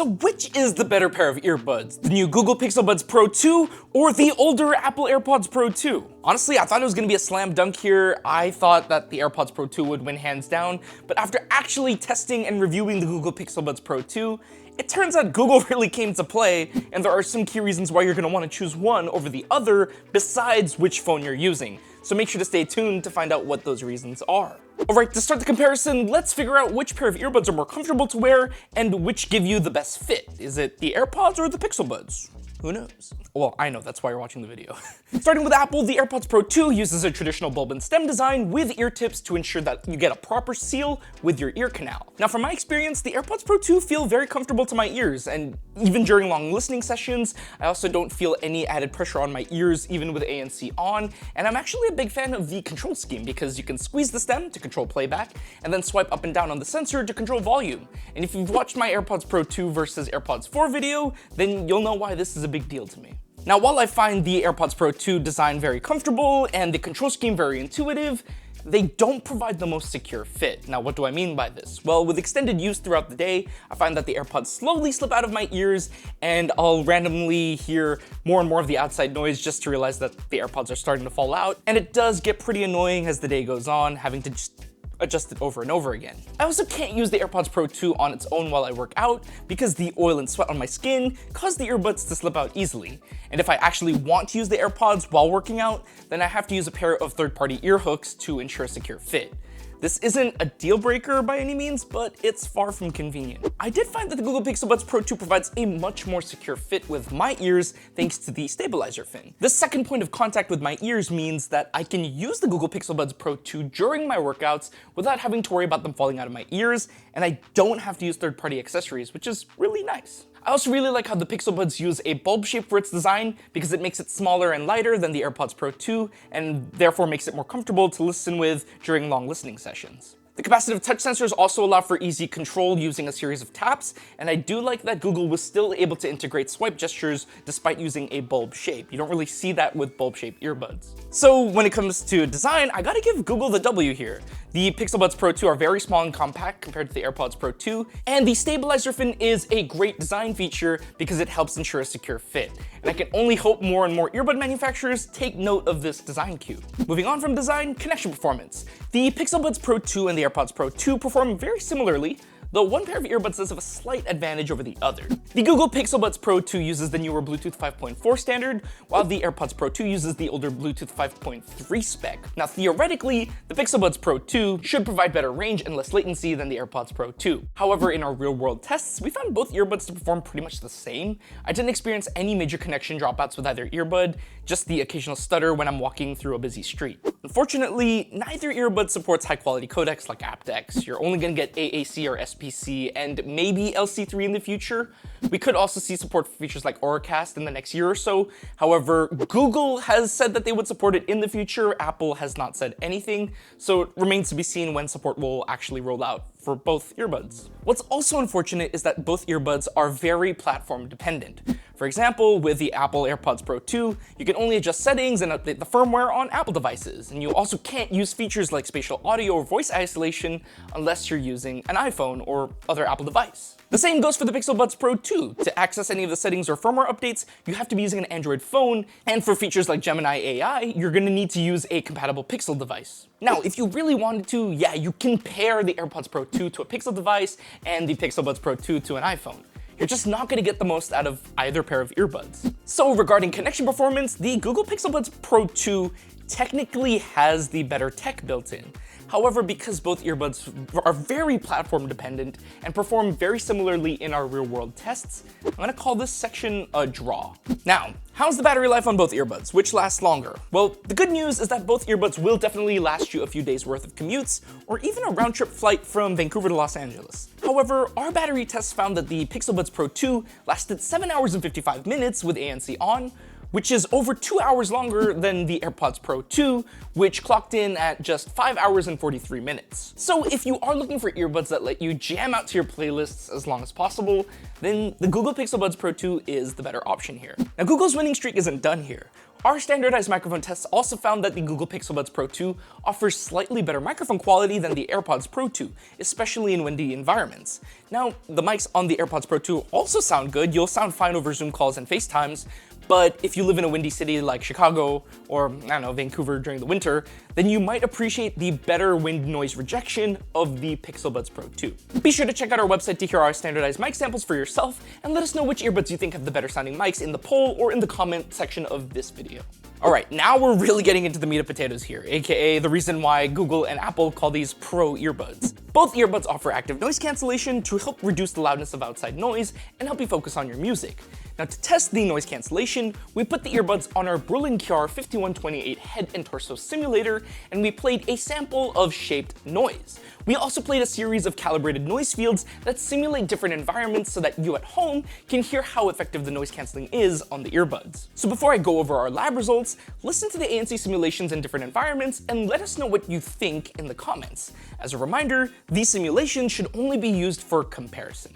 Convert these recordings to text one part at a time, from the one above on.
So which is the better pair of earbuds? The new Google Pixel Buds Pro 2 or the older Apple AirPods Pro 2? Honestly, I thought it was gonna be a slam dunk here. I thought that the AirPods Pro 2 would win hands down, but after actually testing and reviewing the Google Pixel Buds Pro 2, it turns out Google really came to play, and there are some key reasons why you're gonna wanna choose one over the other besides which phone you're using. So make sure to stay tuned to find out what those reasons are. Alright, to start the comparison, let's figure out which pair of earbuds are more comfortable to wear and which give you the best fit. Is it the AirPods or the Pixel Buds? Who knows? Well, I know, that's why you're watching the video. Starting with Apple, the AirPods Pro 2 uses a traditional bulb and stem design with ear tips to ensure that you get a proper seal with your ear canal. Now, from my experience, the AirPods Pro 2 feel very comfortable to my ears, and even during long listening sessions, I also don't feel any added pressure on my ears, even with ANC on, and I'm actually a big fan of the control scheme because you can squeeze the stem to control playback, and then swipe up and down on the sensor to control volume. And if you've watched my AirPods Pro 2 versus AirPods 4 video, then you'll know why this is a big deal to me. Now, while I find the AirPods Pro 2 design very comfortable and the control scheme very intuitive, they don't provide the most secure fit. Now, what do I mean by this? Well, with extended use throughout the day, I find that the AirPods slowly slip out of my ears and I'll randomly hear more and more of the outside noise just to realize that the AirPods are starting to fall out. And it does get pretty annoying as the day goes on, having to just adjust it over and over again. I also can't use the AirPods Pro 2 on its own while I work out because the oil and sweat on my skin cause the earbuds to slip out easily. And if I actually want to use the AirPods while working out, then I have to use a pair of third-party ear hooks to ensure a secure fit. This isn't a deal breaker by any means, but it's far from convenient. I did find that the Google Pixel Buds Pro 2 provides a much more secure fit with my ears thanks to the stabilizer fin. This second point of contact with my ears means that I can use the Google Pixel Buds Pro 2 during my workouts without having to worry about them falling out of my ears, and I don't have to use third-party accessories, which is really nice. I also really like how the Pixel Buds use a bulb shape for its design because it makes it smaller and lighter than the AirPods Pro 2 and therefore makes it more comfortable to listen with during long listening sessions. The capacitive touch sensors also allow for easy control using a series of taps, and I do like that Google was still able to integrate swipe gestures despite using a bulb shape. You don't really see that with bulb-shaped earbuds. So when it comes to design, I gotta give Google the W here. The Pixel Buds Pro 2 are very small and compact compared to the AirPods Pro 2, and the stabilizer fin is a great design feature because it helps ensure a secure fit. And I can only hope more and more earbud manufacturers take note of this design cue. Moving on from design, connection performance. The Pixel Buds Pro 2 and the AirPods Pro 2 perform very similarly, though one pair of earbuds does have a slight advantage over the other. The Google Pixel Buds Pro 2 uses the newer Bluetooth 5.4 standard, while the AirPods Pro 2 uses the older Bluetooth 5.3 spec. Now, theoretically, the Pixel Buds Pro 2 should provide better range and less latency than the AirPods Pro 2. However, in our real-world tests, we found both earbuds to perform pretty much the same. I didn't experience any major connection dropouts with either earbud, just the occasional stutter when I'm walking through a busy street. Unfortunately, neither earbud supports high-quality codecs like aptX. You're only gonna get AAC or SPC and maybe LC3 in the future. We could also see support for features like Auracast in the next year or so. However, Google has said that they would support it in the future. Apple has not said anything, so it remains to be seen when support will actually roll out for both earbuds. What's also unfortunate is that both earbuds are very platform dependent. For example, with the Apple AirPods Pro 2, you can only adjust settings and update the firmware on Apple devices, and you also can't use features like spatial audio or voice isolation unless you're using an iPhone or other Apple device. The same goes for the Pixel Buds Pro 2. To access any of the settings or firmware updates, you have to be using an Android phone, and for features like Gemini AI, you're gonna need to use a compatible Pixel device. Now, if you really wanted to, yeah, you can pair the AirPods Pro 2 to a Pixel device and the Pixel Buds Pro 2 to an iPhone. You're just not gonna get the most out of either pair of earbuds. So regarding connection performance, the Google Pixel Buds Pro 2 technically has the better tech built in. However, because both earbuds are very platform dependent and perform very similarly in our real world tests, I'm gonna call this section a draw. Now, how's the battery life on both earbuds? Which lasts longer? Well, the good news is that both earbuds will definitely last you a few days worth of commutes, or even a round trip flight from Vancouver to Los Angeles. However, our battery tests found that the Pixel Buds Pro 2 lasted 7 hours and 55 minutes with ANC on, which is over 2 hours longer than the AirPods Pro 2, which clocked in at just 5 hours and 43 minutes. So if you are looking for earbuds that let you jam out to your playlists as long as possible, then the Google Pixel Buds Pro 2 is the better option here. Now, Google's winning streak isn't done here. Our standardized microphone tests also found that the Google Pixel Buds Pro 2 offers slightly better microphone quality than the AirPods Pro 2, especially in windy environments. Now, the mics on the AirPods Pro 2 also sound good. You'll sound fine over Zoom calls and FaceTimes, but if you live in a windy city like Chicago or, I don't know, Vancouver during the winter, then you might appreciate the better wind noise rejection of the Pixel Buds Pro 2. Be sure to check out our website to hear our standardized mic samples for yourself, and let us know which earbuds you think have the better sounding mics in the poll or in the comment section of this video. Alright, now we're really getting into the meat of potatoes here, aka the reason why Google and Apple call these Pro earbuds. Both earbuds offer active noise cancellation to help reduce the loudness of outside noise and help you focus on your music. Now, to test the noise cancellation, we put the earbuds on our Brüel & Kjær 5128 head and torso simulator, and we played a sample of shaped noise. We also played a series of calibrated noise fields that simulate different environments so that you at home can hear how effective the noise cancelling is on the earbuds. So before I go over our lab results, listen to the ANC simulations in different environments and let us know what you think in the comments. As a reminder, these simulations should only be used for comparison.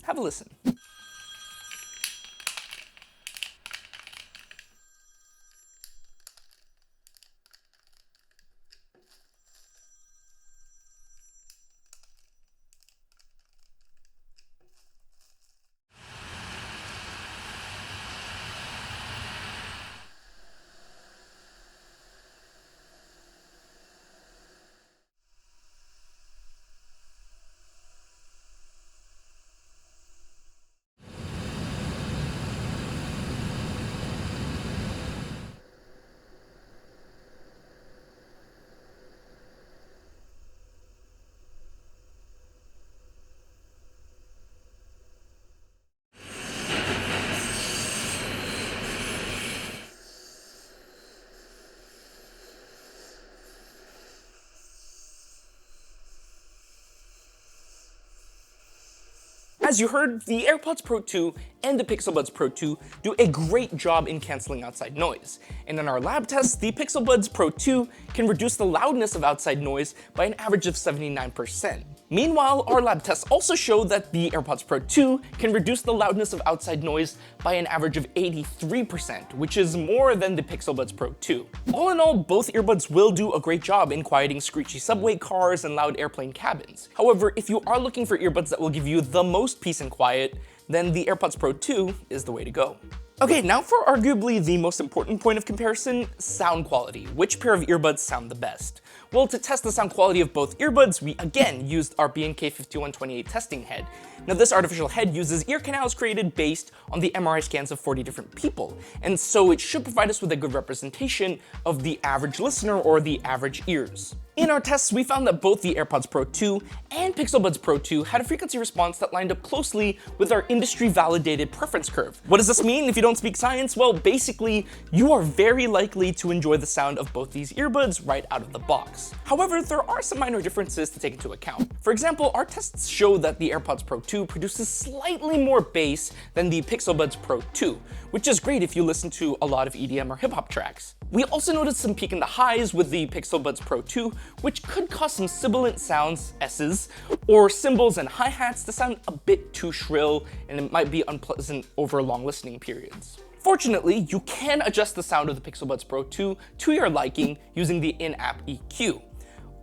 Have a listen. As you heard, the AirPods Pro 2 and the Pixel Buds Pro 2 do a great job in canceling outside noise. And in our lab tests, the Pixel Buds Pro 2 can reduce the loudness of outside noise by an average of 79%. Meanwhile, our lab tests also show that the AirPods Pro 2 can reduce the loudness of outside noise by an average of 83%, which is more than the Pixel Buds Pro 2. All in all, both earbuds will do a great job in quieting screechy subway cars and loud airplane cabins. However, if you are looking for earbuds that will give you the most peace and quiet, then the AirPods Pro 2 is the way to go. Okay, now for arguably the most important point of comparison, sound quality. Which pair of earbuds sound the best? Well, to test the sound quality of both earbuds, we again used our B&K 5128 testing head. Now, this artificial head uses ear canals created based on the MRI scans of 40 different people, and so it should provide us with a good representation of the average listener or the average ears. In our tests, we found that both the AirPods Pro 2 and Pixel Buds Pro 2 had a frequency response that lined up closely with our industry-validated preference curve. What does this mean if you don't speak science? Well, basically, you are very likely to enjoy the sound of both these earbuds right out of the box. However, there are some minor differences to take into account. For example, our tests show that the AirPods Pro 2 produces slightly more bass than the Pixel Buds Pro 2, which is great if you listen to a lot of EDM or hip-hop tracks. We also noticed some peak in the highs with the Pixel Buds Pro 2, which could cause some sibilant sounds, S's, or cymbals and hi-hats to sound a bit too shrill, and it might be unpleasant over long listening periods. Fortunately, you can adjust the sound of the Pixel Buds Pro 2 to your liking using the in-app EQ.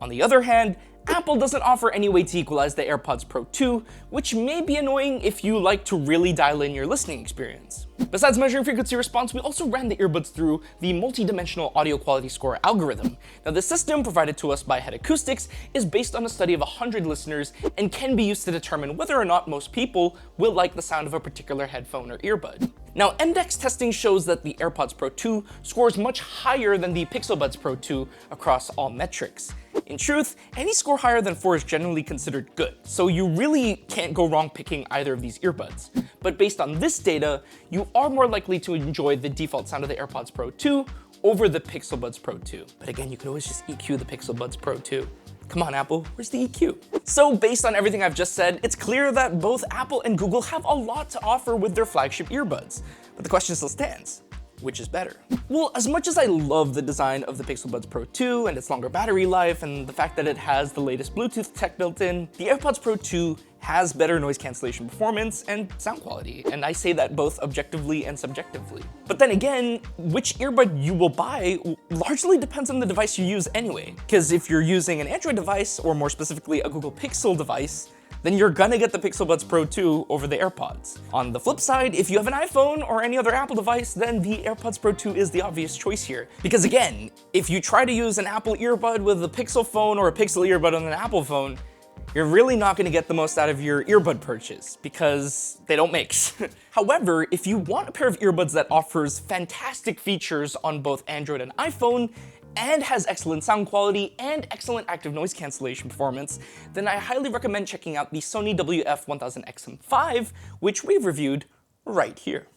On the other hand, Apple doesn't offer any way to equalize the AirPods Pro 2, which may be annoying if you like to really dial in your listening experience. Besides measuring frequency response, we also ran the earbuds through the multi-dimensional audio quality score algorithm. Now, the system provided to us by Head Acoustics is based on a study of 100 listeners and can be used to determine whether or not most people will like the sound of a particular headphone or earbud. Now, MDAQS testing shows that the AirPods Pro 2 scores much higher than the Pixel Buds Pro 2 across all metrics. In truth, any score higher than 4 is generally considered good, so you really can't go wrong picking either of these earbuds. But based on this data, you are more likely to enjoy the default sound of the AirPods Pro 2 over the Pixel Buds Pro 2. But again, you could always just EQ the Pixel Buds Pro 2. Come on, Apple, where's the EQ? So based on everything I've just said, it's clear that both Apple and Google have a lot to offer with their flagship earbuds. But the question still stands. which is better? Well, as much as I love the design of the Pixel Buds Pro 2 and its longer battery life and the fact that it has the latest Bluetooth tech built in, the AirPods Pro 2 has better noise cancellation performance and sound quality, and I say that both objectively and subjectively. But then again, which earbud you will buy largely depends on the device you use anyway, because if you're using an Android device, or more specifically a Google Pixel device, then you're gonna get the Pixel Buds Pro 2 over the AirPods. On the flip side, if you have an iPhone or any other Apple device, then the AirPods Pro 2 is the obvious choice here. Because again, if you try to use an Apple earbud with a Pixel phone or a Pixel earbud on an Apple phone, you're really not gonna get the most out of your earbud purchase because they don't mix. However, if you want a pair of earbuds that offers fantastic features on both Android and iPhone, and has excellent sound quality and excellent active noise cancellation performance, then I highly recommend checking out the Sony WF-1000XM5, which we've reviewed right here.